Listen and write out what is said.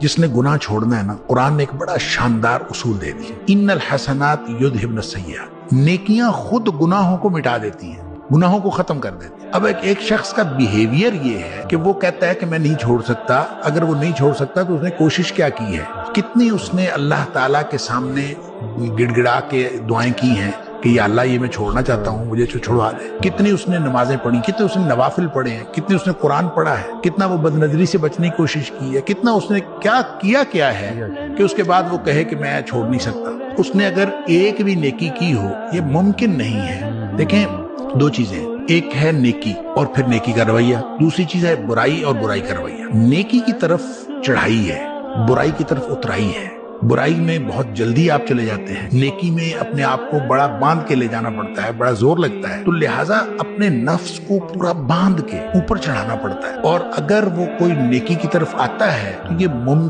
जिसने गुनाह छोड़ना है ना, कुरान ने एक बड़ा शानदार उसूल दे दिया, इन्नल हसनात युद्हिबन सय्यात। नेकियां खुद गुनाहों को मिटा देती हैं, गुनाहों को खत्म कर देती है। अब एक शख्स का बिहेवियर ये है कि वो कहता है कि मैं नहीं छोड़ सकता। अगर वो नहीं छोड़ सकता तो उसने कोशिश क्या की है, कितनी उसने अल्लाह ताला के सामने गिड़गिड़ा के दुआएं की हैं कि या अल्लाह ये मैं छोड़ना चाहता हूँ, मुझे छुड़वा दे। कितनी उसने नमाजें पढ़ी, कितने उसने नवाफिल पढ़े हैं, कितनी उसने कुरान पढ़ा है, कितना वो बदनजरी से बचने की कोशिश की है, कितना उसने क्या है कि उसके बाद वो कहे कि मैं छोड़ नहीं सकता। उसने अगर एक भी नेकी की हो, ये मुमकिन नहीं है। देखें, दो चीजें, एक है नेकी और फिर नेकी का रवैया, दूसरी चीज है बुराई और बुराई का रवैया। नेकी की तरफ चढ़ाई है, बुराई की तरफ उतराई है। बुराई में बहुत जल्दी आप चले जाते हैं, नेकी में अपने आप को बड़ा बांध के ले जाना पड़ता है, बड़ा जोर लगता है, तो लिहाजा अपने नफ्स को पूरा बांध के ऊपर चढ़ाना पड़ता है। और अगर वो कोई नेकी की तरफ आता है तो ये मुमकिन